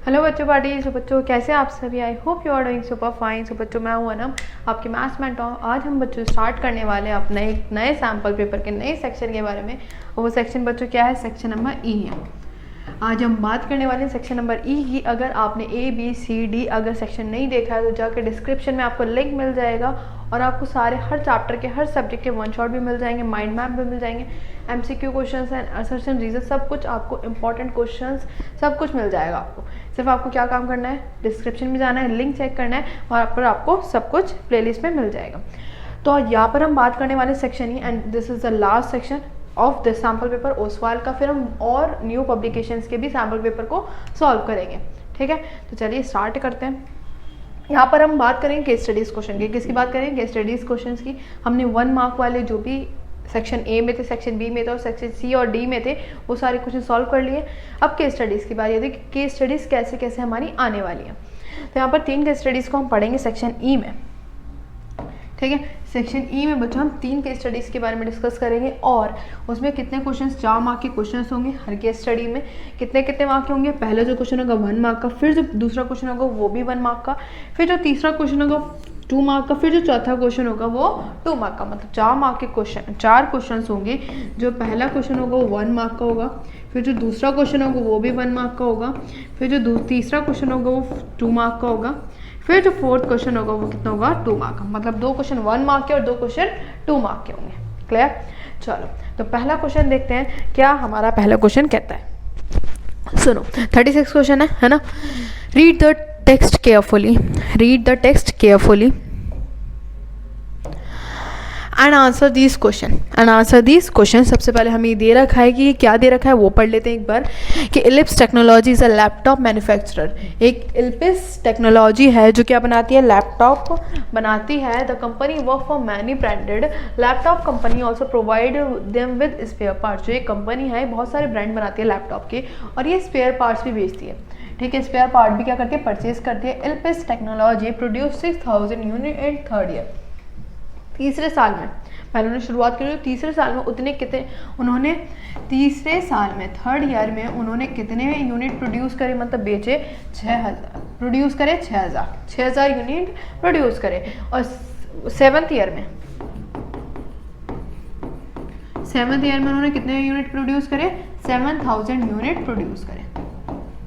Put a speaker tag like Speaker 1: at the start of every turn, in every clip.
Speaker 1: Hello बच्चों party. सो बच्चों कैसे आप सभी? I hope you are doing super fine. So बच्चों मैं हूँ अनम, आपकी मैथ्स मेंटर। आज हम बच्चों स्टार्ट करने वाले हैं अपने एक नए सैम्पल पेपर के नए सेक्शन के बारे में। वो सेक्शन बच्चों क्या है? सेक्शन नंबर ई है। आज हम बात करने वाले हैं सेक्शन नंबर ई की। अगर आपने ए बी सी डी अगर सेक्शन नहीं देखा है तो जाकर डिस्क्रिप्शन में आपको लिंक मिल जाएगा और आपको सारे हर चैप्टर के हर सब्जेक्ट के वन शॉट भी मिल जाएंगे, माइंड मैप भी मिल जाएंगे, MCQ questions and assertion reason सब कुछ आपको, इंपॉर्टेंट क्वेश्चंस सब कुछ मिल जाएगा आपको। सिर्फ आपको क्या काम करना है? डिस्क्रिप्शन में जाना है, लिंक चेक करना है, वहाँ पर आपको सब कुछ प्लेलिस्ट में मिल जाएगा। तो यहाँ पर हम बात करने वाले section he, and this is the last section of this sample paper Oswal का। फिर हम और न्यू पब्लिकेशंस के भी सैम्पल पेपर को सॉल्व करेंगे, ठीक है। तो चलिए स्टार्ट करते हैं। यहाँ पर हम बात करेंगे केस स्टडीज़ क्वेश्चन की। किसकी बात करेंगे? केस स्टडीज़ क्वेश्चंस की। हमने 1 मार्क वाले जो भी सेक्शन ए में थे, सेक्शन बी में थे और सेक्शन सी और डी में थे, वो सारे क्वेश्चन सॉल्व कर लिए। अब केस स्टडीज़ की बारी है। देखिए केस स्टडीज़ कैसे कैसे हमारी आने वाली है। तो यहाँ पर 3 केस स्टडीज़ को हम पढ़ेंगे सेक्शन ई में, ठीक है। सेक्शन ई में बच्चों हम 3 केस स्टडीज़ के बारे में डिस्कस करेंगे और उसमें कितने क्वेश्चंस, 4 मार्क के क्वेश्चंस होंगे हर केस स्टडी में। कितने कितने मार्क के होंगे? पहला जो क्वेश्चन होगा 1 मार्क का, फिर जो दूसरा क्वेश्चन होगा वो भी 1 मार्क का, फिर जो तीसरा क्वेश्चन होगा 2 मार्क का, फिर जो चौथा क्वेश्चन होगा वो 2 मार्क का। मतलब 4 मार्क के क्वेश्चन, 4 क्वेश्चन होंगे। जो पहला क्वेश्चन होगा वो 1 मार्क का होगा, फिर जो दूसरा क्वेश्चन होगा वो भी 1 मार्क का होगा, फिर जो तीसरा क्वेश्चन होगा वो 2 मार्क का होगा, फिर जो फोर्थ क्वेश्चन होगा वो कितना होगा? 2 मार्क का। मतलब 2 क्वेश्चन 1 मार्क के और 2 क्वेश्चन 2 मार्क के होंगे। क्लियर? चलो तो पहला क्वेश्चन देखते हैं क्या हमारा पहला क्वेश्चन कहता है। सुनो, 36 क्वेश्चन है ना। Read the text carefully, read the text carefully and answer this question, and answer this question. सबसे पहले हमें दे रखा है कि क्या दे रखा है वो पढ़ लेते हैं एक बार। कि ellipse technology is a laptop manufacturer. एक इलिप्स टेक्नोलॉजी है जो क्या बनाती है? लैपटॉप बनाती है। The company work for many branded laptop company also provide them with spare parts. जो एक कंपनी है बहुत सारे ब्रांड बनाती है लैपटॉप के और ये स्पेयर पार्ट्स भी बेचती है, ठीक है। स्पेयर पार्ट भी क्या करती है? परचेज करती है। Ellipse technology produce 6000 unit in third year. तीसरे साल में, पहले उन्होंने शुरुआत करी, तीसरे साल में उतने कितने उन्होंने, तीसरे साल में थर्ड ईयर में उन्होंने कितने यूनिट प्रोड्यूस करे? मतलब बेचे 6000, प्रोड्यूस करे 6000 यूनिट प्रोड्यूस करे। और सेवन्थ ईयर में उन्होंने कितने यूनिट प्रोड्यूस करे? 7000 यूनिट प्रोड्यूस करे,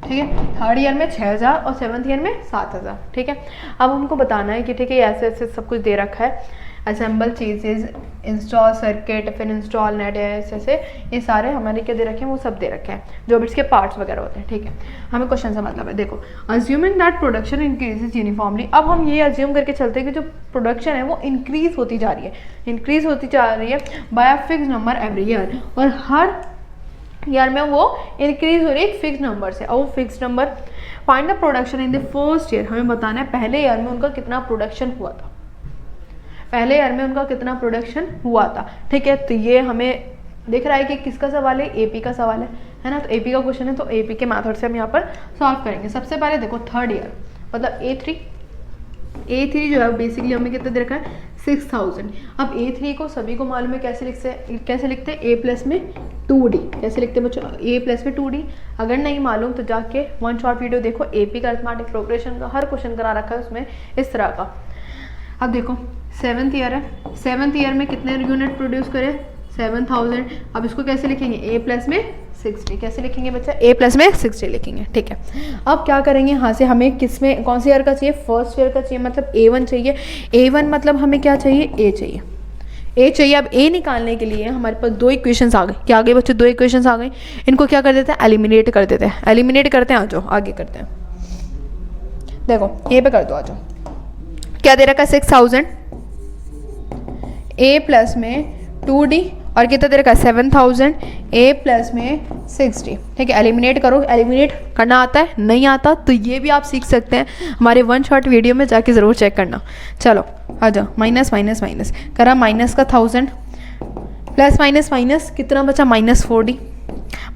Speaker 1: ठीक है। थर्ड ईयर में 6000 और सेवन्थ ईयर में 7000, ठीक है। अब उनको बताना है कि ठीक है ऐसे ऐसे सब कुछ दे रखा है। असेंबल चीजेज, इंस्टॉल सर्किट, फिर इंस्टॉल नेट, ऐसे ऐसे ये सारे हमारे क्या दे रखे हैं? वो सब दे रखे हैं जो भी इसके पार्ट्स वगैरह होते हैं, ठीक है। हमें क्वेश्चन से मतलब है, देखो assuming that production increases uniformly. अब हम ये अज्यूम करके चलते हैं कि जो प्रोडक्शन है वो इंक्रीज होती जा रही है, इंक्रीज होती जा रही है by a fix number every year. और हर ईयर में वो इंक्रीज हो रही है एक फिक्स नंबर से। और वो fix number, find the production in the first year. हमें बताना है पहले ईयर में उनका कितना प्रोडक्शन हुआ था, पहले ईयर में उनका कितना प्रोडक्शन हुआ था, ठीक है। तो ये हमें दिख रहा है कि किसका सवाल है? एपी का सवाल है ना। तो एपी का क्वेश्चन है तो एपी के मेथड से हम यहाँ पर सॉल्व करेंगे। सबसे पहले देखो थर्ड ईयर मतलब ए3 जो है बेसिकली हमें कितना दे रखा है? 6000। अब ए3 को सभी को मालूम है कैसे लिखते हैं? ए प्लस में 2D। कैसे लिखते हैं बच्चों? ए प्लस में 2D। अगर नहीं मालूम तो जाके 1 शॉर्ट वीडियो देखो, एपी का अरिथमेटिक प्रोग्रेशन का हर क्वेश्चन करा रखा है उसमें इस तरह का। अब देखो 7th ईयर है, 7th ईयर में कितने यूनिट प्रोड्यूस करे? 7000। अब इसको कैसे लिखेंगे? ए प्लस में 60। कैसे लिखेंगे बच्चा? ए प्लस में 60 लिखेंगे, ठीक है। अब क्या करेंगे यहाँ से? हमें किस में, कौन से ईयर का चाहिए? फर्स्ट ईयर का चाहिए, मतलब A1 चाहिए। A1 मतलब हमें क्या चाहिए? ए चाहिए, ए चाहिए। अब ए निकालने के लिए हमारे पास 2 इक्वेशंस आ गए। क्या आ गए बच्चों? 2 इक्वेशंस आ गई। इनको क्या कर देते हैं? एलिमिनेट कर देते हैं। एलिमिनेट करते हैं, आ जाओ आगे करते हैं। देखो ये पे कर दो, आ जाओ। क्या दे रखा है? 6000, ए प्लस में 2D और कितना दे रखा है? 7000, ए प्लस में 60, ठीक है। एलिमिनेट करो। एलिमिनेट करना आता है? नहीं आता तो ये भी आप सीख सकते हैं, हमारे 1 शॉर्ट वीडियो में जाके ज़रूर चेक करना। चलो आ जाओ। माइनस माइनस माइनस करा, माइनस का 1000 प्लस माइनस माइनस कितना बचा? -4D।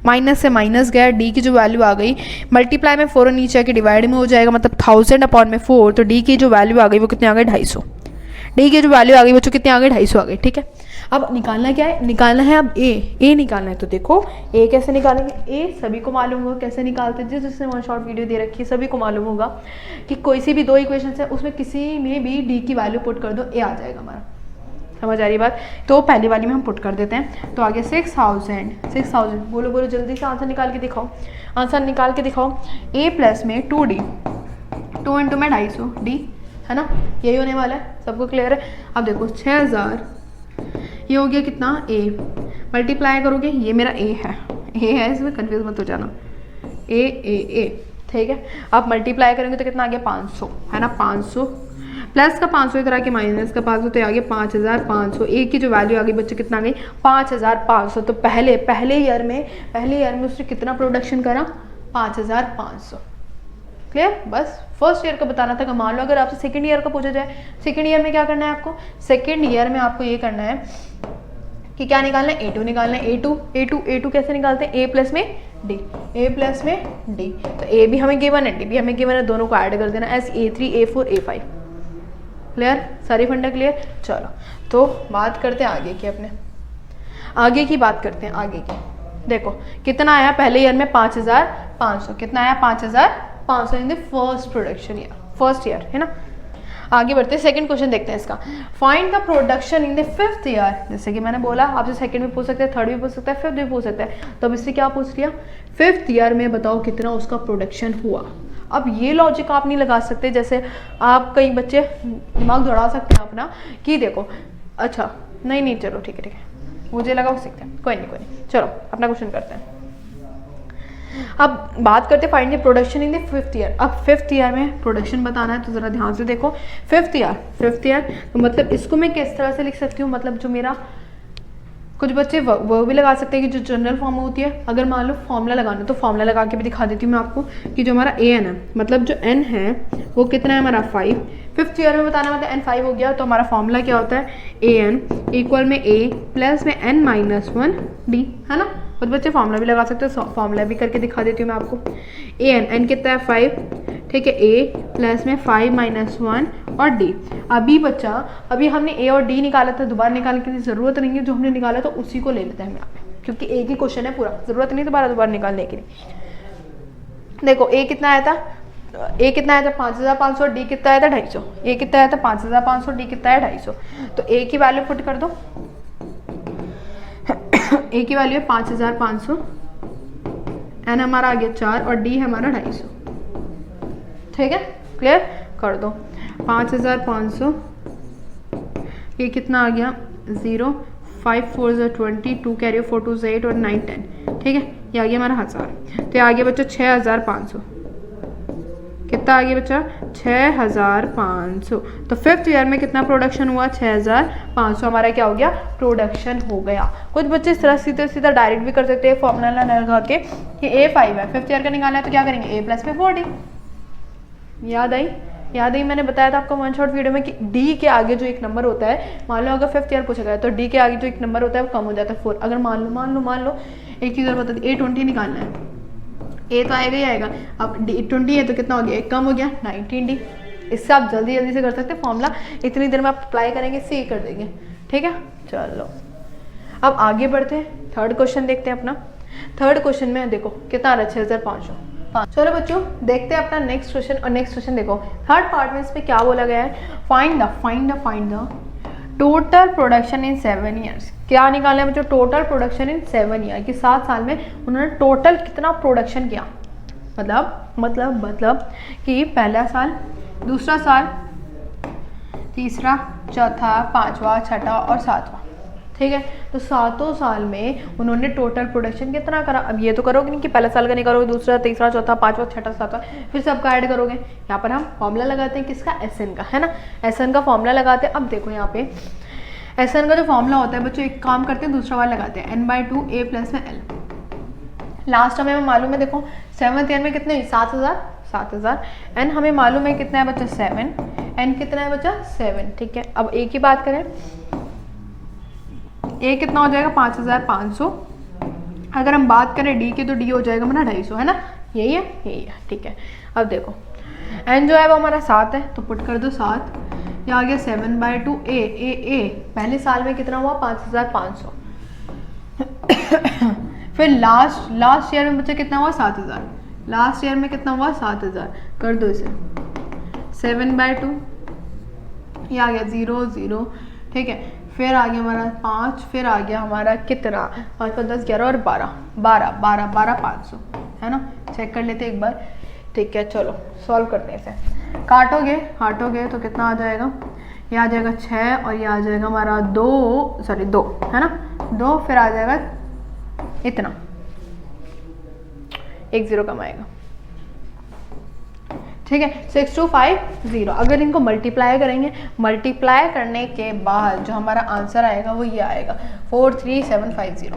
Speaker 1: माइनस से माइनस गया, डी की जो वैल्यू आ गई, मल्टीप्लाई में 4 और नीचे आके डिवाइड में हो जाएगा, मतलब 1000 अपॉन में 4। तो डी की जो वैल्यू आ गई वो कितने आ गए? 250। डी की जो वैल्यू आ गई बच्चों कितने आ गए? 250 आ गए, ठीक है। अब निकालना क्या है, निकालना है अब ए निकालना है। तो देखो ए कैसे निकालेंगे, ए सभी को मालूम होगा कैसे निकालते हैं, जिसने वन शॉट वीडियो दे रखी है सभी को मालूम होगा कि कोई सी भी 2 इक्वेशन है उसमें किसी में भी डी की वैल्यू पुट कर दो, ए आ जाएगा हमारा। समझ आ रही बात। तो पहली वाली में हम पुट कर देते हैं। तो आगे 6000 बोलो बोलो जल्दी से आंसर निकाल के दिखाओ, आंसर निकाल के दिखाओ। ए प्लस में 2d, 2 इंटू में 250 डी, है ना, यही होने वाला है, सबको क्लियर है। अब देखो 6000, ये हो गया कितना ए, मल्टीप्लाई करोगे, ये मेरा ए है, इसमें कंफ्यूज मत हो जाना, ए ठीक है। अब मल्टीप्लाई करेंगे तो कितना आ गया 500, है ना, 500 प्लस का 500 इधर आके माइनस का 500, तो आ गया 5500। ए की जो वैल्यू आ गई बच्चों कितना आ गई 5500। तो पहले ईयर में उसने कितना प्रोडक्शन करा 5500। क्लियर, बस फर्स्ट ईयर का बताना था। मान लो अगर आपसे सेकंड ईयर का पूछा जाए, सेकंड ईयर में क्या करना है आपको, सेकंड ईयर में आपको ये करना है कि क्या निकालना है, A2 निकालना है। A2 कैसे निकालते हैं, A प्लस में D, तो A भी हमें गिवन है, D भी हमें गिवन है, दोनों को ऐड कर देना S A3 A4 A5। Clear, सारी फंडा क्लियर। चलो तो बात करते हैं आगे की, अपने आगे की बात करते हैं आगे की। देखो कितना आया पहले ईयर में 5500, कितना आया 5500 in the first production year, first year, है ना। आगे बढ़ते हैं, सेकंड क्वेश्चन देखते हैं इसका। Find the production in the fifth year. जैसे कि मैंने बोला आपसे सेकंड में पूछ सकते हैं, थर्ड भी पूछ सकता है, फिफ्थ भी पूछ सकता है। तो अब इससे क्या पूछ लिया, फिफ्थ ईयर में बताओ कितना उसका प्रोडक्शन हुआ। अब ये लॉजिक आप नहीं लगा सकते, जैसे आप कई बच्चे दिमाग दौड़ा सकते हैं अपना कि देखो अच्छा नहीं चलो ठीक है, मुझे लगा हो सकते हैं, कोई नहीं, चलो अपना क्वेश्चन करते हैं। अब बात करते हैं find the production in the fifth year. अब फिफ्थ ईयर में प्रोडक्शन बताना है तो ज़रा ध्यान से देखो। फिफ्थ ईयर तो मतलब इसको मैं किस तरह से लिख सकती हूँ, मतलब जो मेरा कुछ बच्चे वो भी लगा सकते हैं कि जो जनरल फॉर्म होती है, अगर मान लो फॉर्मूला लगाना तो फॉर्मूला लगा के भी दिखा देती हूँ मैं आपको कि जो हमारा an है, मतलब जो n है वो कितना है हमारा 5। फिफ्थ ईयर में बताना मतलब n 5 हो गया, तो हमारा फॉर्मूला क्या होता है an इक्वल में a प्लस में n माइनस 1 d, है ना। कुछ बच्चे फॉर्मूला भी लगा सकते हो, फॉर्मूला भी करके दिखा देती हूँ मैं आपको। n कितना है 5, ठीक है, a प्लस में 5 माइनस 1 और d। अभी हमने a और d निकाला था, दोबारा निकालने की जरूरत नहीं है, जो हमने निकाला था उसी को ले लेते हैं हम यहाँ पे, क्योंकि एक ही क्वेश्चन है पूरा, जरूरत नहीं दोबारा निकालने की। देखो a कितना आया था, 5500, d कितना आया था 250। a कितना आया था 5500, d कितना है 250। तो a की वैल्यू पुट कर दो, a की वैल्यू है 5500, n हमारा आ गया 4 और d हमारा 250। ठीक है, क्लियर कर दो। 5500, ये कितना आ गया 0, 5 4 20, 2 कैरी 4 2 8 और 9 10। ठीक है, ये आ गया हमारा 1000। तो आगे बच्चा 6500, कितना आ गया बच्चा 6500। तो फिफ्थ ईयर में कितना प्रोडक्शन हुआ 6500, हमारा क्या हो गया प्रोडक्शन हो गया। कुछ बच्चे इस तरह सीधा डायरेक्ट भी कर सकते हैं फॉर्मूला लगा के कि A5 है, फिफ्थ ईयर का निकालना है तो क्या करेंगे A प्लस में 4D। याद आई मैंने बताया था आपको वन शॉट वीडियो में कि D के आगे जो एक नंबर होता है, मान लो अगर फिफ्थ ईयर पूछा गया तो D के आगे जो एक नंबर होता है वो कम हो जाता है 4। अगर मान लो एक चीज़ और बता दी, A20 निकालना है, A तो आएगा ही आएगा। अब D20 है तो कितना हो गया, एक कम हो गया 19D। इससे आप जल्दी से कर सकते हैं, फॉर्मूला इतनी देर में आप अप्लाई करेंगे से कर देंगे। ठीक है, चलो अब आगे बढ़ते हैं, थर्ड क्वेश्चन देखते हैं अपना। थर्ड क्वेश्चन में देखो कितना आ रहा है 6500। चलो बच्चों देखते हैं अपना नेक्स्ट क्वेश्चन। और नेक्स्ट क्वेश्चन देखो थर्ड पार्ट में इस पे क्या बोला गया है, find the total production in 7 years. क्या निकालना है बच्चों, टोटल प्रोडक्शन इन 7 ईयर, कि 7 साल में उन्होंने टोटल कितना प्रोडक्शन किया। मतलब कि पहला साल, दूसरा साल, तीसरा, चौथा, पांचवा, छठा और सातवां। ठीक है, तो सातों साल में उन्होंने टोटल प्रोडक्शन कितना करा। अब ये तो करोगे नहीं कि पहला साल का नहीं करोगे, दूसरा, तीसरा, चौथा, पांचवा, छठा, सातवां, फिर सबका ऐड करोगे। यहाँ पर हम फॉर्मूला लगाते हैं किसका, SN का, है ना। SN का फॉर्मूला लगाते हैं। अब देखो यहाँ पे SN का जो फॉर्मूला होता है बच्चों, एक काम करते हैं दूसरा वाला लगाते हैं, n/2 a प्लस में l। लास्ट हमें मालूम है, देखो 7th ईयर में कितने 7000, n हमें मालूम है कितना है बच्चा 7, n कितना है बच्चा 7। ठीक है, अब a की बात करें, a कितना हो जाएगा 5500। अगर हम बात करें d की तो d हो जाएगा हमारा 250, है ना, यही है। ठीक है, अब देखो n जो है वो हमारा 7 है तो पुट कर दो 7, ये आ गया 7/2 ए पहले साल में कितना हुआ 5500। फिर लास्ट ईयर में बच्चा कितना हुआ 7000, लास्ट ईयर में कितना हुआ 7000, कर दो इसे 7/2, ये आ गया 0 0, ठीक है। फिर आ गया हमारा 5, फिर आ गया हमारा कितना 5 5 10 11 और 12 500 है ना। चेक कर लेते एक बार, ठीक है। चलो सॉल्व करते हैं इसे। काटोगे तो कितना आ जाएगा, ये आ जाएगा 6 और ये आ जाएगा हमारा 2 है ना, 2, फिर आ जाएगा इतना, 1 0 कम आएगा, ठीक है। 6250। अगर इनको मल्टीप्लाई करेंगे, मल्टीप्लाई करने के बाद जो हमारा आंसर आएगा वो ये आएगा 43750,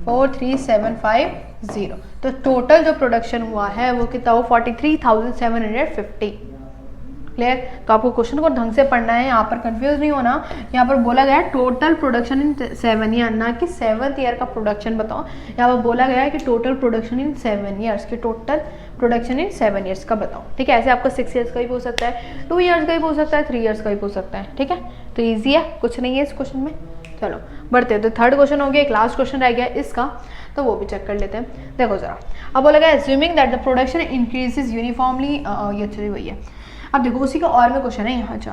Speaker 1: 43750। तो टोटल जो प्रोडक्शन हुआ है वो कितना हो 43,750। क्लियर। तो आपको क्वेश्चन को ढंग से पढ़ना है, यहाँ पर कंफ्यूज नहीं होना। यहाँ पर बोला गया है टोटल प्रोडक्शन इन 7 ईयर, ना कि 7th ईयर का प्रोडक्शन बताओ। यहाँ पर बोला गया है कि टोटल प्रोडक्शन इन 7 ईयर्स, की टोटल प्रोडक्शन इन 7 ईयर्स का बताओ, ठीक है। ऐसे आपका 6 ईयर्स का भी हो सकता है, 2 ईयर्स का भी हो सकता है, 3 ईयर्स का भी हो सकता है, ठीक है। तो ईजी है, कुछ नहीं है इस क्वेश्चन में। चलो बढ़ते हैं। तो थर्ड क्वेश्चन हो गया, एक लास्ट क्वेश्चन रह गया इसका, तो वो भी चेक कर लेते हैं। देखो जरा, अब बोला गया assuming that the production increases uniformly, ये चलिए वही है। अब देखो उसी का और में क्वेश्चन है यहाँ। अच्छा,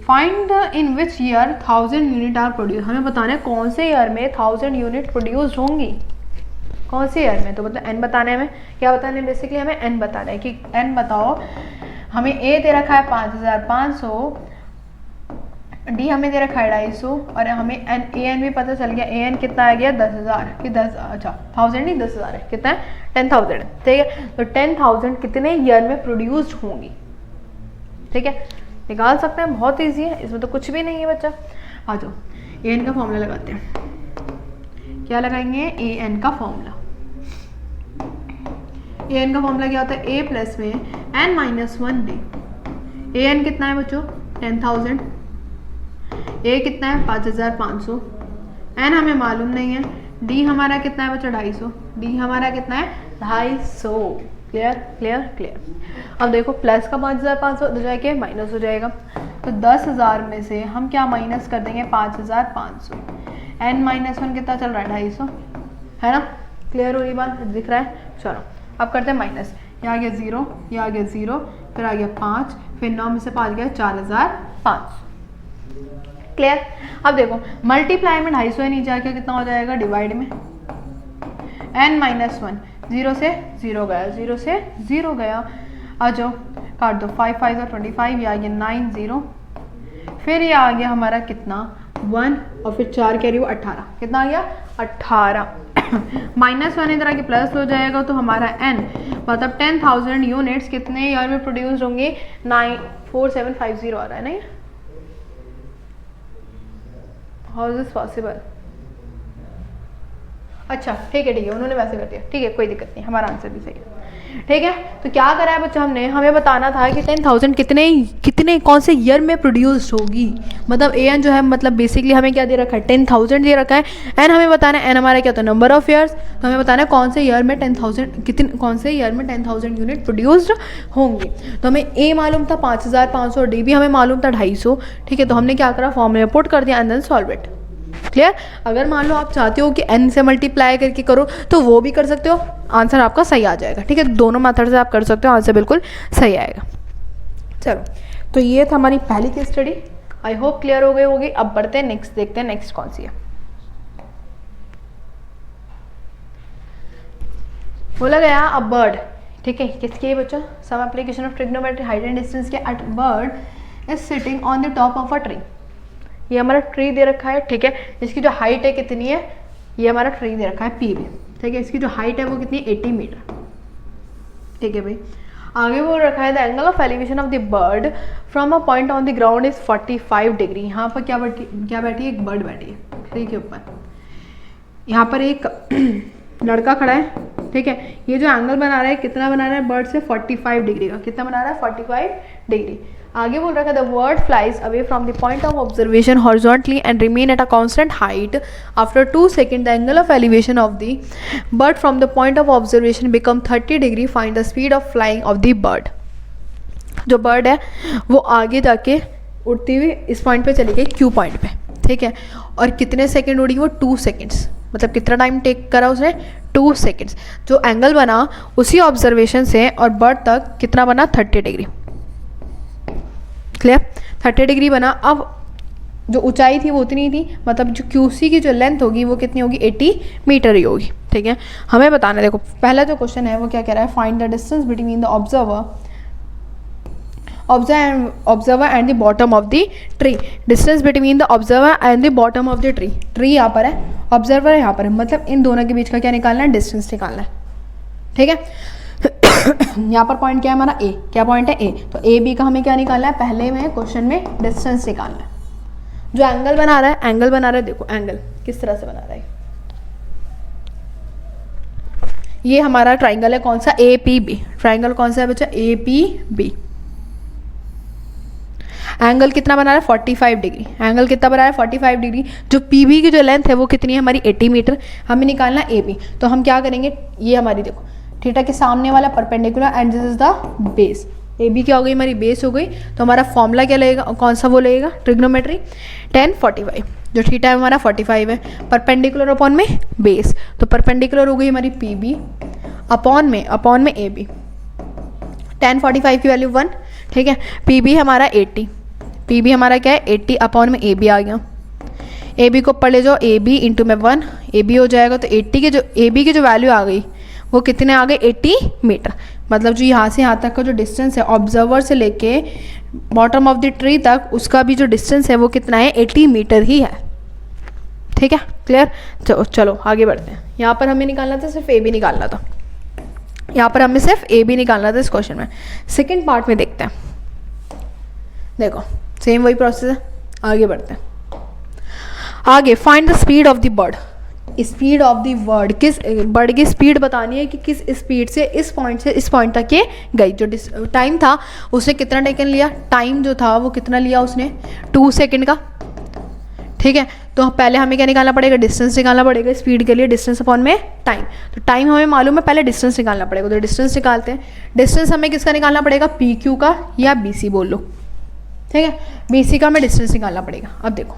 Speaker 1: find in which year 1000 unit are produce. हमें बताना है कौन से ईयर में 1000 यूनिट प्रोड्यूस होंगी, कौन से ईयर में। तो मतलब एन बताना है, हमें क्या बताना है, बेसिकली हमें एन बताना है कि एन बताओ। हमें ए दे रखा है 5500, डी हमें दे रखा है 250, और हमें एन ए एन भी पता चल गया। ए एन कितना आ गया 10,000 कि 10, अच्छा 1000 नहीं 10,000 है, कितना है 10,000, ठीक है। तो 10,000 कितने ईयर में प्रोड्यूस्ड होंगी, ठीक है, निकाल सकते हैं, बहुत इजी है, इसमें तो कुछ भी नहीं है बच्चा। आ जाओ ए एन का फॉर्मूला लगाते हैं। क्या लगाएंगे, ए एन का फॉर्मूला। ए एन का फॉर्मूला क्या होता है, ए प्लस में N minus 1 D. A N कितना है बच्चों 10,000, ए कितना है 5500, एन हमें मालूम नहीं है, डी हमारा कितना है बच्चों 250, डी हमारा कितना है 250। Clear clear clear. अब देखो प्लस का 5500 हो जाएगा, माइनस हो जाएगा। तो 10,000 में से हम क्या माइनस कर देंगे 5500। एन माइनस 1 कितना चल रहा है 250, है ना। क्लियर हो रही बात, दिख रहा है। चलो अब करते हैं माइनस। ये आ गया 0, ये आ गया 0, फिर आ गया 5, फिर 9 में से 5 गया 4500। क्लियर। अब देखो मल्टीप्लाई में 250 नीचे आके कितना हो जाएगा, डिवाइड में एन माइनस 1, 0 से 0 गया, 0 से 0 गया। आ जाओ काट दो, 5 5 और 25, ये आ गया 9 0, फिर ये आ गया हमारा कितना 1, और फिर 4 कैरी वो 18, कितना आ गया 18। माइनस 1 इधर आके प्लस हो जाएगा, तो हमारा एन मतलब 10,000 यूनिट्स कितने ईयर में प्रोड्यूस होंगे, 94750 आ रहा है ना। ये हाउ इज दिस पॉसिबल। अच्छा ठीक है, उन्होंने वैसे कर दिया, ठीक है कोई दिक्कत नहीं, हमारा आंसर भी सही है। ठीक है, तो क्या करा है बच्चा हमने, हमें बताना था कि 10,000 कितने कौन से ईयर में प्रोड्यूस्ड होगी। मतलब ए एन जो है, मतलब बेसिकली हमें क्या दे रखा है 10,000 दे रखा है। एन हमें बताना है, एन हमारा क्या होता है नंबर ऑफ ईयर्स, तो हमें बताना है कौन से ईयर में 10,000 कौन से ईयर में 10,000 यूनिट प्रोड्यूस्ड होंगे। तो हमें ए मालूम था 5,500 और डी भी हमें मालूम था 250। ठीक है, तो हमने क्या करा, फॉर्मूला पुट कर दिया and then solve it. Clear. अगर मान लो आप चाहते हो कि n से मल्टीप्लाई करके करो तो वो भी कर सकते हो, आंसर आपका सही आ जाएगा। ठीक है, दोनों मेथड से आप कर सकते हो, आंसर बिल्कुल सही आएगा। चलो, तो ये था हमारी पहली case study, I hope clear हो गई होगी। अब बढ़ते हैं नेक्स्ट, देखते हैं नेक्स्ट कौन सी है। बोला गया अ बर्ड, ठीक है किसकी है बच्चा, some application of trigonometry height and distance के at bird is sitting on the top of a tree. ये हमारा ट्री दे रखा है, ठीक है, इसकी जो हाइट है कितनी है, ये हमारा ट्री दे रखा है पी भी, ठीक है, इसकी जो हाइट है वो कितनी है 80 मीटर। ठीक है भाई, आगे वो रखा है the angle of elevation of the bird from a point on the ground is 45 degree. यहाँ पर क्या बैठी है, एक बर्ड बैठी है ट्री के ऊपर। यहाँ पर एक लड़का खड़ा है, ठीक है, ये जो एंगल बना रहा है कितना बना रहा है बर्ड से 45 डिग्री का, कितना बना रहा है 45 डिग्री। आगे बोल रखा है the bird flies away from the point of observation horizontally and remain at a constant height after 2 second the angle of elevation of the bird from the point of observation become 30 degree. Find the speed of flying of the bird. जो bird है वो आगे जाके उड़ती हुई इस point पे चली गई Q पॉइंट पे, ठीक है, और कितने सेकंड उड़ी वो 2 सेकंड्स, मतलब कितना टाइम टेक करा उसने 2 सेकंड्स। जो एंगल बना उसी ऑब्जर्वेशन से और बर्ड तक कितना बना 30 डिग्री, क्लियर, 30 डिग्री बना। अब जो ऊंचाई थी वो उतनी थी, मतलब जो QC की जो लेंथ होगी वो कितनी होगी 80 मीटर ही होगी, ठीक है। हमें बताना है, देखो पहला जो क्वेश्चन है वो क्या कह रहा है, find the distance between the observer and the bottom of the tree. Distance between the observer and the bottom of the tree, tree यहाँ पर है, ऑब्जर्वर यहाँ पर है, मतलब इन दोनों के बीच का क्या निकालना है, डिस्टेंस निकालना है, ठीक है। यहाँ पर पॉइंट क्या है हमारा A, क्या पॉइंट है A, तो AB का हमें क्या निकालना है, पहले में क्वेश्चन में डिस्टेंस निकालना है। जो एंगल बना रहा है, देखो एंगल किस तरह से बना रहा है, ये हमारा ट्राइंगल है, कौन सा APB, ट्राइंगल कौन सा है बच्चा APB। एंगल कितना बना रहा है 45 डिग्री, एंगल कितना बना रहा है 45 डिग्री। जो PB की जो लेंथ है वो कितनी है हमारी 80 मीटर, हमें निकालना AB। तो हम क्या करेंगे, ये हमारी देखो थीटा के सामने वाला perpendicular and this is the base, AB क्या हो गई हमारी बेस हो गई। तो हमारा फॉर्मूला क्या लगेगा, कौन सा वो लगेगा, ट्रिग्नोमेट्री, tan 45, जो थीटा है हमारा 45 है, परपेंडिकुलर अपॉन में बेस, तो परपेंडिकुलर हो गई हमारी PB अपॉन में AB, tan 45 की वैल्यू 1, ठीक है। PB हमारा 80, PB हमारा क्या है 80 अपॉन में AB आ गया। AB को पढ़ ले जाओ, AB इंटू में 1, AB हो जाएगा, तो 80 के जो AB की जो वैल्यू आ गई वो कितने आ गए 80 मीटर। मतलब जो यहाँ से यहाँ तक का जो डिस्टेंस है ऑब्जर्वर से लेके बॉटम ऑफ द ट्री तक, उसका भी जो डिस्टेंस है वो कितना है 80 मीटर ही है, ठीक है, क्लियर। चलो आगे बढ़ते हैं। यहाँ पर हमें निकालना था सिर्फ AB निकालना था, यहाँ पर हमें सिर्फ AB निकालना था इस क्वेश्चन में। सेकेंड पार्ट में देखते हैं, देखो सेम वही प्रोसेस है, आगे बढ़ते हैं। आगे find the speed of the bird, speed of the bird, किस बर्ड की स्पीड बतानी है कि किस स्पीड से इस पॉइंट तक ये गई। जो टाइम था उसने कितना टेकन लिया, टाइम जो था वो कितना लिया उसने 2 सेकंड का, ठीक है। तो पहले हमें क्या निकालना पड़ेगा, डिस्टेंस निकालना पड़ेगा स्पीड के लिए, डिस्टेंस अपॉन में टाइम। तो टाइम हमें मालूम है, पहले डिस्टेंस निकालना पड़ेगा, तो डिस्टेंस निकालते हैं। डिस्टेंस हमें किसका निकालना पड़ेगा, PQ का या BC बोल लो, ठीक है, BC का हमें डिस्टेंस निकालना पड़ेगा। अब देखो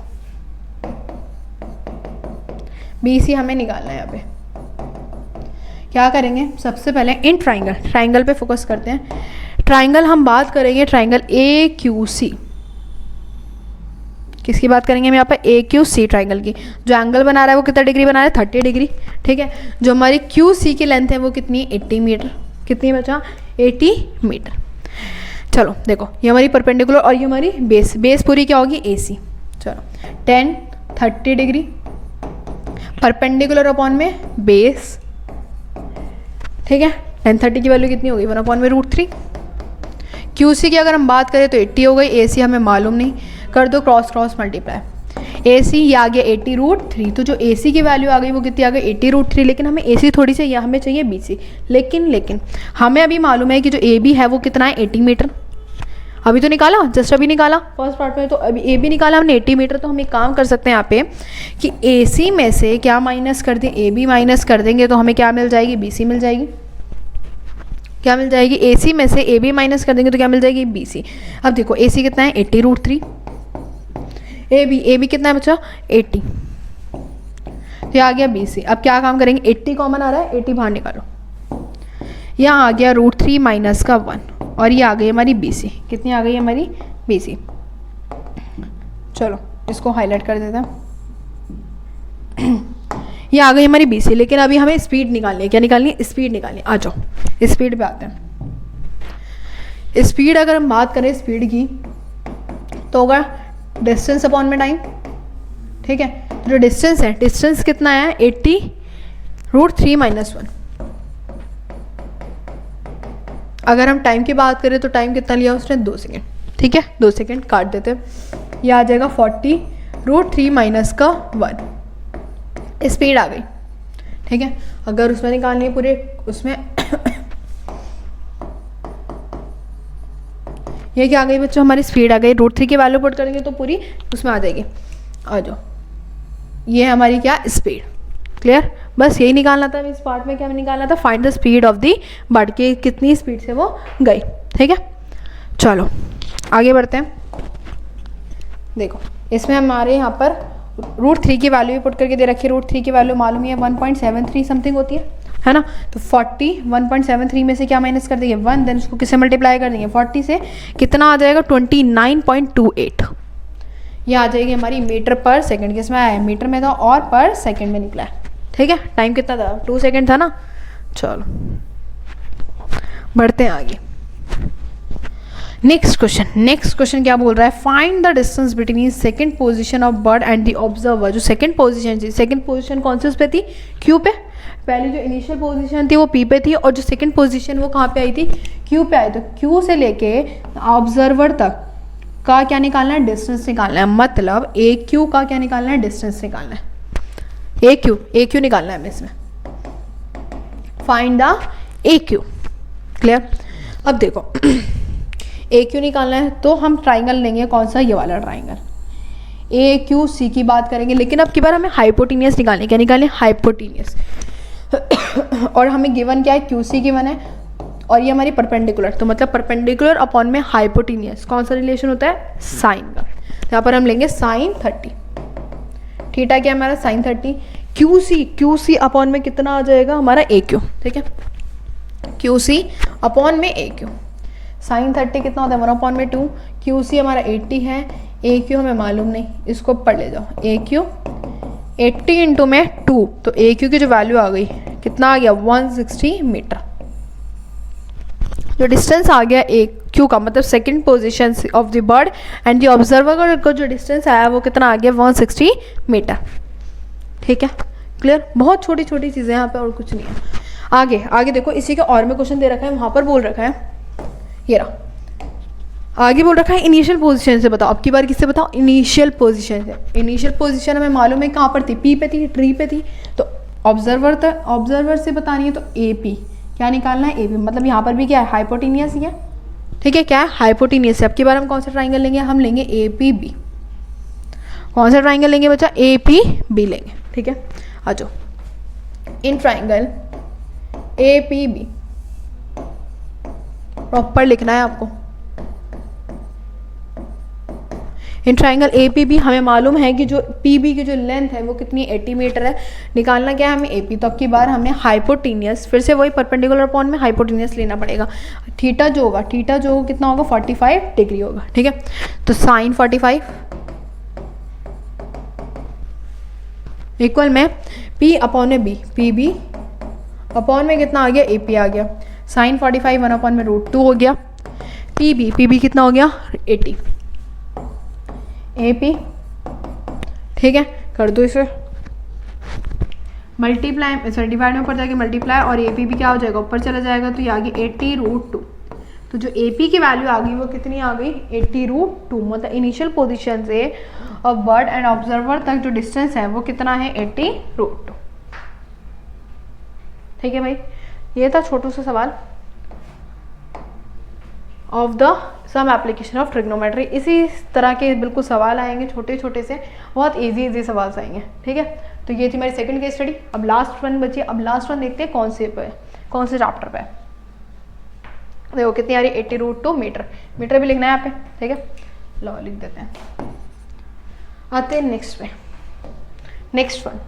Speaker 1: BC हमें निकालना है, यहाँ पे क्या करेंगे, सबसे पहले इन ट्राइंगल पे फोकस करते हैं। ट्राइंगल हम बात करेंगे ट्राइंगल AQC, किसकी बात करेंगे हम यहाँ पे AQC ट्राइंगल की। जो एंगल बना रहा है वो कितना डिग्री बना रहा है 30 डिग्री, ठीक है। जो हमारी QC की लेंथ है वो कितनी 80 मीटर, कितनी बचा 80 मीटर। चलो देखो ये हमारी परपेंडिकुलर और ये हमारी बेस पूरी क्या होगी AC। चलो tan 30 डिग्री परपेंडिकुलर अपॉन में बेस, ठीक है। tan 30 की वैल्यू कितनी होगी 1 अपॉन में √3। QC की अगर हम बात करें तो 80 हो गई, AC हमें मालूम नहीं, कर दो क्रॉस मल्टीप्लाई, AC ये आ गया 80√3। तो जो AC की वैल्यू आ गई वो कितनी आ गई 80√3, लेकिन हमें AC थोड़ी चाहिए, हमें चाहिए BC। लेकिन हमें अभी मालूम है कि जो AB है वो कितना है 80 मीटर, अभी तो निकाला, जस्ट अभी निकाला फर्स्ट पार्ट में, तो अभी AB निकाला हमने 80 मीटर। तो हम एक काम कर सकते हैं यहाँ पे कि AC में से क्या माइनस कर दें, AB माइनस कर देंगे तो हमें क्या मिल जाएगी BC मिल जाएगी। क्या मिल जाएगी, AC में से AB माइनस कर देंगे तो क्या मिल जाएगी BC। अब देखो AC कितना है 80√3, AB कितना है बच्चा 80, तो ये आ गया BC। अब क्या काम करेंगे, 80 कॉमन आ रहा है, 80 बाहर निकालो, यहाँ आ गया √3 माइनस का 1 और ये आ गई हमारी BC। कितनी आ गई हमारी BC। चलो इसको हाईलाइट कर देते हैं, ये आ गई हमारी BC। लेकिन अभी हमें स्पीड निकालनी है, क्या निकालनी है, स्पीड निकालनी है। आ जाओ स्पीड पे आते हैं। स्पीड अगर हम बात करें स्पीड की तो होगा डिस्टेंस अपॉन में टाइम, ठीक है। तो जो डिस्टेंस है, डिस्टेंस कितना है 80√3 माइनस 1। अगर हम टाइम की बात करें तो टाइम कितना लिया उसने 2 सेकेंड, ठीक है, 2 सेकेंड काट देते हैं, ये आ जाएगा 40√3 माइनस का 1, स्पीड आ गई, ठीक है। अगर उसमें निकालनी है पूरे उसमें ये क्या आ गई बच्चों हमारी स्पीड आ गई, √3 की वैल्यू पुट करेंगे तो पूरी उसमें आ जाएगी। आ जाओ ये हमारी क्या स्पीड, क्लियर। बस यही निकालना था इस पार्ट में, क्या निकालना था, find the speed of the bird, के कितनी स्पीड से वो गई, ठीक है। चलो आगे बढ़ते हैं। देखो इसमें हमारे यहाँ पर √3 की वैल्यू भी पुट करके दे रखी है। √3 की वैल्यू मालूम है 1.73 समथिंग होती है ना। तो 40 1.73 में से क्या माइनस कर देंगे 1, देन उसको किससे मल्टीप्लाई कर देंगे 40 से, कितना आ जाएगा 29.28। ये आ जाएगी हमारी मीटर पर सेकंड। किसमें आया है मीटर में था और पर सेकंड में निकला है। ठीक है, टाइम कितना था 2 सेकंड था ना। चलो बढ़ते हैं आगे। नेक्स्ट क्वेश्चन क्या बोल रहा है, find the distance between second position of bird and the observer. जो सेकंड पोजीशन थी, सेकंड पोजीशन कौन से उस पे थी क्यू पे। पहले जो इनिशियल पोजीशन थी वो पी पे थी और जो सेकंड पोजीशन वो कहाँ पे आई थी क्यू पे आई। तो क्यू से लेके ऑब्जर्वर तक का क्या निकालना है डिस्टेंस निकालना है। मतलब ए क्यू का क्या निकालना है डिस्टेंस निकालना है। ए क्यू निकालना है हमें इसमें। Find the A Q. Clear. अब देखो ए क्यू निकालना है तो हम ट्राइंगल लेंगे कौन सा, ये वाला ट्राइंगल ए क्यू सी की बात करेंगे। लेकिन अब की बार हमें हाइपोटेनियस निकालने, क्या निकालें हाइपोटेनियस। और हमें गिवन क्या है क्यू सी गिवन है और ये हमारी परपेंडिकुलर। तो मतलब परपेंडिकुलर अपॉन में हाइपोटेनियस कौन सा रिलेशन होता है साइन का। तो यहाँ पर हम लेंगे साइन 30। थीटा क्या है हमारा साइन 30। क्यू सी अपॉन में कितना आ जाएगा हमारा ए क्यू। ठीक है, क्यू सी अपॉन में ए क्यू। साइन 30 कितना होता है 1/2। क्यू सी हमारा 80 है, ए क्यू हमें मालूम नहीं, इसको पढ़ ले जाओ। ए क्यू 80 इंटू में 2, तो ए क्यू की जो वैल्यू आ गई कितना आ गया 160 मीटर। जो डिस्टेंस आ गया ए क्यू का मतलब second position of the bird and the observer का जो डिस्टेंस आया वो कितना आ गया 160 मीटर। ठीक है, क्लियर। बहुत छोटी छोटी चीज़ें यहाँ पे और कुछ नहीं है। आगे देखो, इसी के और में क्वेश्चन दे रखा है, वहाँ पर बोल रखा है ये रहा। आगे बोल रखा है इनिशियल पोजीशन से बताओ। अब की बार किससे बताओ इनिशियल पोजीशन से। इनिशियल पोजीशन हमें मालूम है कहाँ पर थी पी पे थी, ट्री पे थी। तो ऑब्जर्वर से बतानी है तो ए पी क्या निकालना है ए पी। मतलब यहाँ पर भी क्या है हाइपोटेनियस ही है। ठीक है, क्या है हाइपोटेनियस है। अब की बार हम कौन सा ट्राइंगल लेंगे, हम लेंगे ए पी बी। कौन सा ट्राइंगल लेंगे बच्चा ए पी बी लेंगे। ठीक है, आ जाओ। In triangle A P B proper लिखना है आपको। In triangle A P B हमें मालूम है कि जो पी बी की जो लेंथ है वो कितनी 80 मीटर है। निकालना क्या है हमें ए पी। तो अब की बार हमें हाइपोटेनियस, फिर से वही परपेंडिकुलर अपॉन में हाइपोटेनियस लेना पड़ेगा। थीटा जो होगा कितना होगा 45 डिग्री होगा। ठीक है, तो साइन 45 इक्वल में पी अपॉन में बी, पी बी अपॉन में कितना आ गया ए पी आ गया। साइन 45 1 अपॉन में √2 हो गया। पी बी कितना हो गया 80 ए पी। ठीक है, कर दो इसे मल्टीप्लाई, सॉरी डिवाइड में ऊपर जाके मल्टीप्लाई और ए पी भी क्या हो जाएगा ऊपर चला जाएगा। तो ये आ गई 80√2। तो जो ए पी की वैल्यू आ गई वो कितनी आ गई 80√2। मतलब इनिशियल पोजीशन से और बर्ड एंड ऑब्जर्वर तक जो डिस्टेंस है वो कितना है 80√2। ठीक है भाई, ये था छोटू सा सवाल of the some application of trigonometry. इसी तरह के बिल्कुल सवाल आएंगे छोटे छोटे से, बहुत इजी सवाल आएंगे। ठीक है, तो ये थी मेरी सेकंड केस स्टडी। अब लास्ट वन बची। अब लास्ट वन देखते हैं कौन से चैप्टर पे। देखो कितनी आ रही 80√2 मीटर भी लिखना है यहाँ पे। ठीक है, लो लिख देते हैं। आते हैं नेक्स्ट पे, नेक्स्ट वन।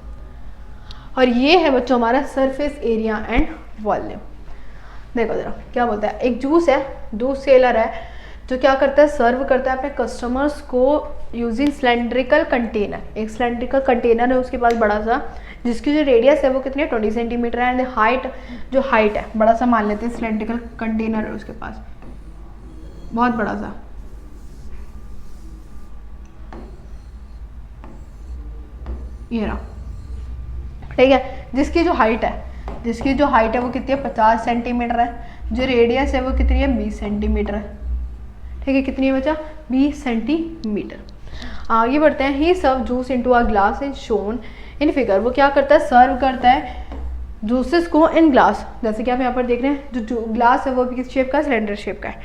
Speaker 1: और ये है बच्चों हमारा सरफेस एरिया एंड वॉल्यूम। देखो जरा क्या बोलता है। एक जूस सेलर है जो क्या करता है सर्व करता है अपने कस्टमर्स को यूजिंग सिलेंड्रिकल कंटेनर। एक सिलेंड्रिकल कंटेनर है उसके पास बड़ा सा, जिसकी जो रेडियस है वो कितनी है 20 सेंटीमीटर है। एंड हाइट है बड़ा सा मान लेते हैं, सिलेंड्रिकल कंटेनर है उसके पास बहुत बड़ा सा। ये रहा। ठीक है, जिसकी जो हाइट है वो कितनी है 50 सेंटीमीटर है। जो रेडियस है वो कितनी है 20 सेंटीमीटर है। ठीक है, कितनी है बच्चा 20 सेंटीमीटर। आगे बढ़ते हैं। He serve juice into a glass is shown in figure. वो क्या करता है सर्व करता है जूसेस को इन ग्लास। जैसे कि आप यहाँ पर देख रहे हैं जो ग्लास है वो भी किस शेप का सिलेंडर शेप का है।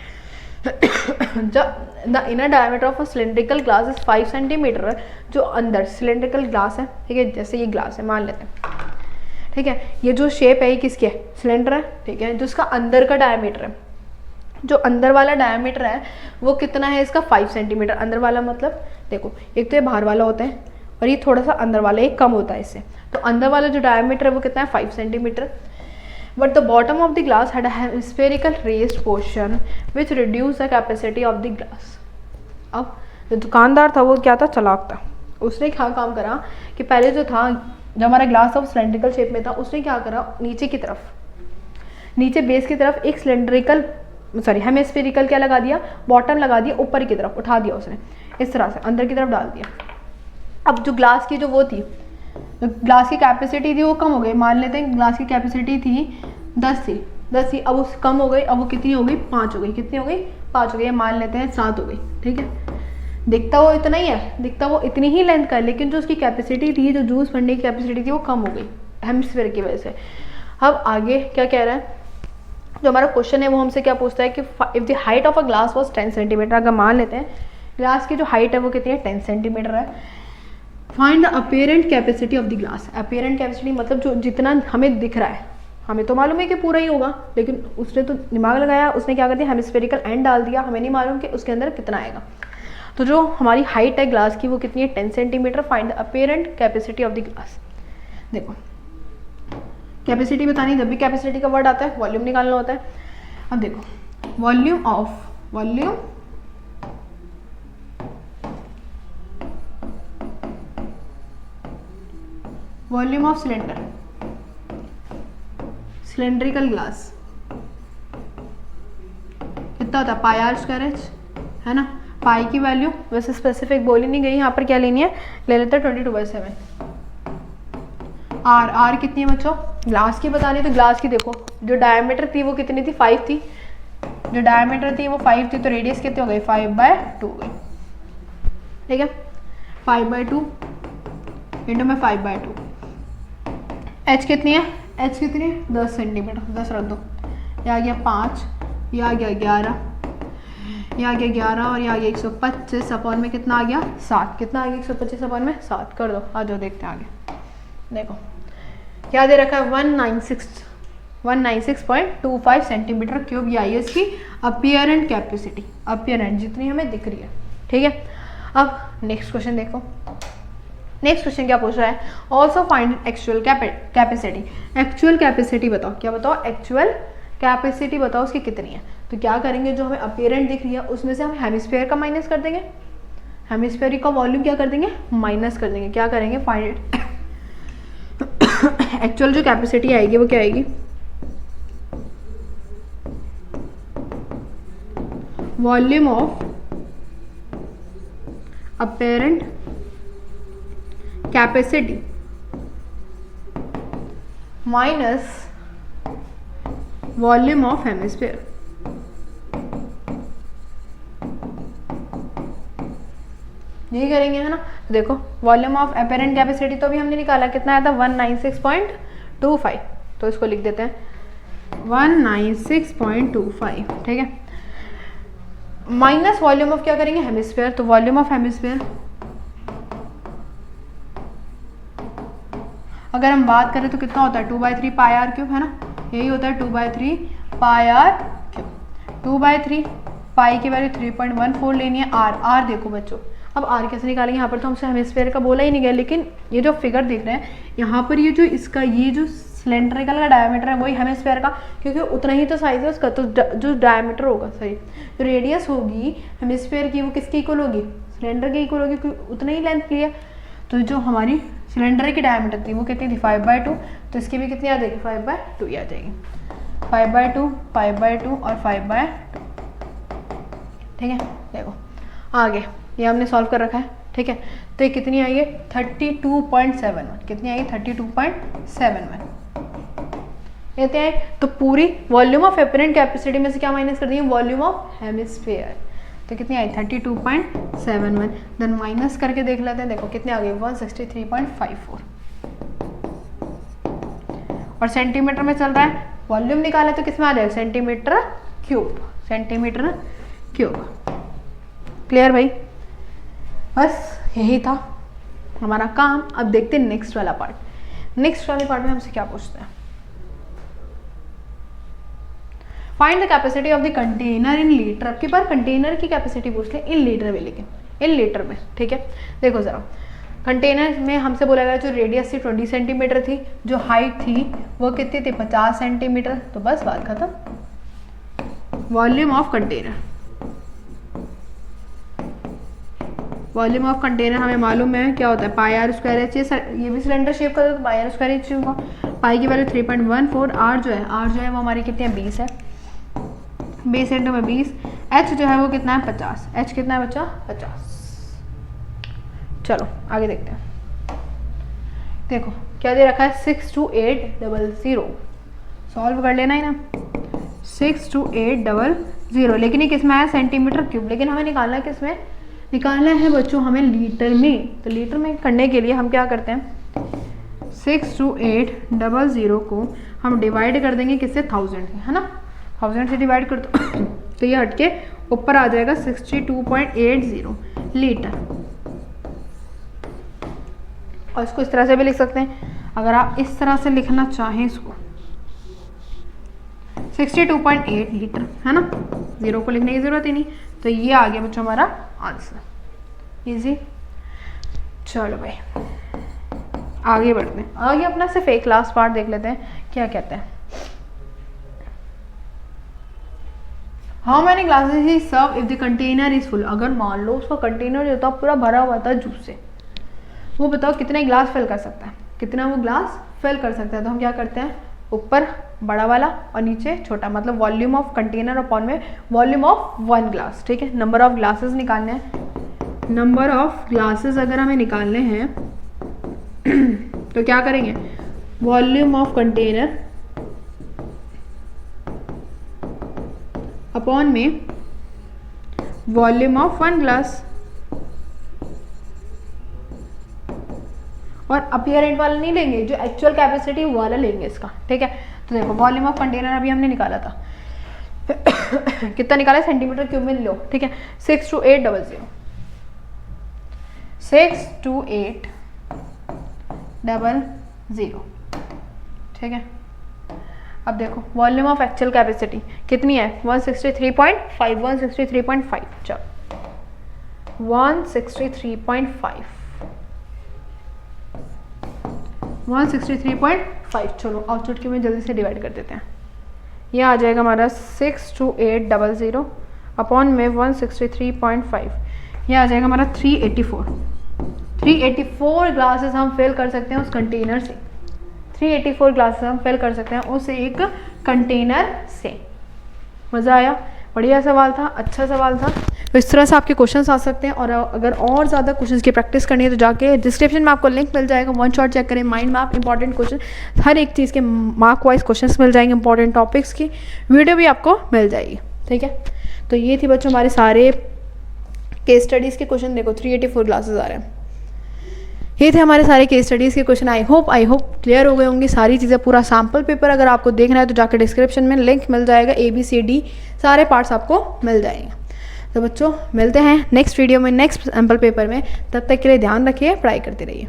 Speaker 1: The inner diameter of a cylindrical glass is 5 centimetre. जो अंदर सिलेंड्रिकल ग्लास है, ठीक है, जैसे ये ग्लास है मान लेते हैं। ठीक है, ये जो शेप है ये किसकी है सिलेंडर है। ठीक है, जो इसका अंदर का डायमीटर है जो अंदर वाला डायमीटर है वो कितना है इसका 5 सेंटीमीटर। अंदर वाला मतलब देखो एक तो ये बाहर वाला होता है और ये थोड़ा सा अंदर वाला एक कम होता है इससे, तो अंदर वाला जो डायमीटर है वो कितना है 5 centimetre. But the bottom of the glass had a spherical raised portion which reduce the capacity of the glass. अब जो दुकानदार था वो क्या था, चालाक था। उसने क्या काम करा कि पहले जो था, जो हमारा ग्लास था वो सिलेंड्रिकल शेप में था, उसने क्या करा नीचे की तरफ, नीचे बेस की तरफ एक सिलेंड्रिकल हेमिस्फेरिकल क्या लगा दिया, बॉटम लगा दिया, ऊपर की तरफ उठा दिया उसने, इस तरह से अंदर की तरफ डाल दिया। अब जो ग्लास की जो वो थी, जो ग्लास की कैपेसिटी थी वो कम हो गई। मान लेते हैं ग्लास की कैपेसिटी थी 10 थी, अब उस कम हो गई, अब वो कितनी हो गई 5 हो गई। कितनी हो गई 5 हो गई, मान लेते हैं 7 हो गई। ठीक है, दिखता वो इतना ही है, दिखता वो इतनी ही लेंथ का है, लेकिन जो उसकी कैपेसिटी थी, जो जूस भरने की कैपेसिटी थी वो कम हो गई हेमिस्फीयर की वजह से। अब आगे क्या कह रहा है, जो हमारा क्वेश्चन है वो हमसे क्या पूछता है कि if the height of a glass was 10 centimetre, अगर मान लेते हैं ग्लास की जो हाइट है वो कितनी है 10 सेंटीमीटर है, find the apparent capacity of the glass. Apparent capacity मतलब जो जितना हमें दिख रहा है, हमें तो मालूम है कि पूरा ही होगा, लेकिन उसने तो दिमाग लगाया, उसने क्या कर दिया हेमिस्फेरिकल एंड डाल दिया, हमें नहीं मालूम कि उसके अंदर कितना आएगा। तो जो हमारी हाइट है ग्लास की वो कितनी है 10 centimetre. Find the apparent capacity of the glass. देखो कैपेसिटी बतानी, जब भी कैपेसिटी का वर्ड आता है वॉल्यूम निकालना होता है। अब देखो वॉल्यूम ऑफ सिलेंड्रिकल ग्लास कितना होता है, पाई आर स्क्वायर एच, है ना। पाई की वैल्यू वैसे स्पेसिफिक बोली नहीं गई, यहाँ पर क्या लेनी है, ले लेते हैं 22/7। आर कितनी है बच्चों, ग्लास की बतानी है, तो ग्लास की देखो जो डायमीटर थी वो कितनी थी 5 थी, जो डायमीटर थी वो 5 थी, तो रेडियस कितनी हो गई 5/2 हो गई। ठीक है, 5/2 इंटू में 5/2। एच कितनी है, एच कितनी है 10 सेंटीमीटर, 10 रख दो, ये आ गया 5, ये आ गया 11, ये आ गया 11 और ये आ गया 125 अपॉन में कितना आ गया 7। कितना आ गया 125 अपॉन में 7 कर दो। आ जाओ देखते हैं आगे। देखो क्या दे रखा है 196.25 सेंटीमीटर क्यूब, ये आई है इसकी अपीयरेंट कैपेसिटी, अपीयरेंट जितनी हमें दिख रही है। ठीक है, अब नेक्स्ट क्वेश्चन देखो। नेक्स्ट क्वेश्चन क्या पूछ रहा है, also find actual capacity. Actual capacity बताओ, क्या बताओ, एक्चुअल कैपेसिटी बताओ उसकी कितनी है। तो क्या करेंगे, जो हमें अपीयरेंट दिख रही है उसमें से हम हेमिस्फीयर का माइनस कर देंगे, हेमिस्फीयर का वॉल्यूम क्या कर देंगे माइनस कर देंगे। क्या करेंगे, फाइंड एक्चुअल जो कैपेसिटी आएगी वो क्या आएगी, volume of apparent capacity minus volume of hemisphere. यही करेंगे, है ना। तो देखो वॉल्यूम ऑफ अपीयरेंट कैपेसिटी तो भी हमने निकाला, कितना आया था 196.25, तो इसको लिख देते हैं 196.25। ठीक है, माइनस वॉल्यूम ऑफ क्या करेंगे हेमिस्फीयर, तो वॉल्यूम ऑफ हेमिस्फीयर अगर हम बात करें तो कितना होता है 2/3 पाई आर क्यूब, है ना। यही होता है 2/3 पाई आर क्यूब। 2/3 पाई की वैल्यू 3.14 लेनी है। आर देखो बच्चों, अब आर कैसे निकालेंगे, यहाँ पर तो हमसे हेमिस्फीयर का बोला ही नहीं गया, लेकिन ये जो फिगर दिख रहे हैं यहाँ पर, ये जो इसका ये जो सिलेंड्रिकल का डायमीटर है वही हेमिस्फीयर का, क्योंकि उतना ही तो साइज है उसका, तो जो डायमीटर होगा, सॉरी जो रेडियस होगी हेमिस्फीयर की वो किसकी इक्वल होगी, सिलेंडर के इक्वल होगी, क्योंकि उतना ही लेंथ लिया। तो जो हमारी सिलेंडर की डायमीटर थी वो कितनी थी 5/2, तो इसकी भी कितनी आ जाएगी 5/2 ही आ जाएगी। 5/2 5/2 और 5/2। ठीक है, देखो आगे ये हमने सॉल्व कर रखा है। ठीक है, तो ये कितनी आई है 32.71, कितनी आई 32.71 लेते हैं। तो पूरी वॉल्यूम ऑफ अपीयरेंट कैपेसिटी में से क्या माइनस कर देंगे, वॉल्यूम ऑफ हेमिस्फीयर, तो कितनी आई 32.71। देन माइनस करके देख लेते हैं, देखो कितने आ गए 163.54, और सेंटीमीटर में चल रहा है, वॉल्यूम निकाले तो किस में आ जाएगा centimetre cube, centimetre cube. Clear भाई, बस यही था हमारा काम। अब देखते हैं नेक्स्ट वाला पार्ट। नेक्स्ट वाले पार्ट में हमसे क्या पूछते हैं, find the capacity of the container in litre. आपके पास कंटेनर की कैपेसिटी पूछ ले इन लीटर में, लेकिन इन लीटर में, ठीक है। देखो ज़रा, कंटेनर में हमसे बोला गया जो रेडियस थी 20 सेंटीमीटर थी, जो हाइट थी वो कितनी थी 50 सेंटीमीटर। तो बस बात खत्म। Volume of container, volume of container हमें मालूम है क्या होता है, पाई आर स्क्वायर एच। ये भी सिलेंडर शेप का तो पाई आर स्क्वायर एच होगा। पाई की वैल्यू 3.14, आर जो है वो हमारी कितनी है 20 है, 20 इंटू में 20। एच जो है वो कितना है 50। एच कितना है बच्चा 50। चलो आगे देखते हैं। देखो क्या दे रखा है 62800, सॉल्व कर लेना ही ना। 62800, लेकिन ये किस में आया सेंटीमीटर क्यूब, लेकिन हमें निकालना है किस में, निकालना है बच्चों हमें लीटर में। तो लीटर में करने के लिए हम क्या करते हैं 62800 को हम डिवाइड कर देंगे किससे 1000 से, है ना। 1000 से डिवाइड कर दो तो ये हटके ऊपर आ जाएगा 62.80 लीटर। और इसको इस तरह से भी लिख सकते हैं, अगर आप इस तरह से लिखना चाहें इसको 62.8 लीटर, है ना। 0 को लिखने की ज़रूरत ही नहीं। तो ये आ गया बच्चों हमारा आंसर, इजी। चलो भाई आगे बढ़ते हैं। आगे अपना सिर्फ एक लास्ट पार्ट देख लेते हैं, क्या कहते हैं। How many glasses he serve if the container is full. अगर मान लो उसका कंटेनर जो था पूरा भरा हुआ था जूस से, वो बताओ कितने ग्लास फिल कर सकता है, कितना वो ग्लास फिल कर सकता है। तो हम क्या करते हैं, ऊपर बड़ा वाला और नीचे छोटा, मतलब वॉल्यूम ऑफ कंटेनर अपॉन में वॉल्यूम ऑफ 1 ग्लास, ठीक है। नंबर ऑफ ग्लासेस निकालने हैं। नंबर ऑफ ग्लासेस अगर हमें निकालने हैं तो क्या करेंगे, वॉल्यूम ऑफ कंटेनर अपॉन में वॉल्यूम ऑफ 1 ग्लास, और अपीयरेंट वाला नहीं लेंगे, जो एक्चुअल कैपेसिटी वाला लेंगे इसका, ठीक है। तो देखो वॉल्यूम ऑफ कंटेनर अभी हमने निकाला था कितना निकाला है सेंटीमीटर क्यूब में लो, ठीक है। 62800, 62800, ठीक है। अब देखो वॉल्यूम ऑफ एक्चुअल कैपेसिटी कितनी है 163.5, 163.5, चलो 163.5, 163.5। चलो आउटपुट की में जल्दी से डिवाइड कर देते हैं। ये आ जाएगा हमारा 62800 अपॉन में 163.5, ये आ जाएगा हमारा 384। 384 ग्लासेस हम फिल कर सकते हैं उस कंटेनर से, 384 ग्लासेस हम फिल कर सकते हैं उस एक कंटेनर से। मज़ा आया, बढ़िया सवाल था, अच्छा सवाल था। तो इस तरह से आपके क्वेश्चंस आ सकते हैं। और अगर और ज़्यादा क्वेश्चंस की प्रैक्टिस करनी है तो जाके डिस्क्रिप्शन में आपको लिंक मिल जाएगा, वन शॉट चेक करें। माइंड मैप, इंपॉर्टेंट क्वेश्चन, हर एक चीज़ के मार्क वाइज क्वेश्चंस मिल जाएंगे, इंपॉर्टेंट टॉपिक्स की वीडियो भी आपको मिल जाएगी, ठीक है। तो ये थी बच्चों हमारे सारे केस स्टडीज़ के क्वेश्चन। देखो 384 ग्लासेस आ रहे हैं, ये थे हमारे सारे केस स्टडीज़ के क्वेश्चन। आई होप क्लियर हो गए होंगी सारी चीज़ें। पूरा सैम्पल पेपर अगर आपको देखना है तो जाकर डिस्क्रिप्शन में लिंक मिल जाएगा, ABCD सारे पार्ट्स आपको मिल जाएंगे। तो बच्चों मिलते हैं नेक्स्ट वीडियो में, नेक्स्ट सैम्पल पेपर में। तब तक के लिए ध्यान रखिए, पढ़ाई करते रहिए।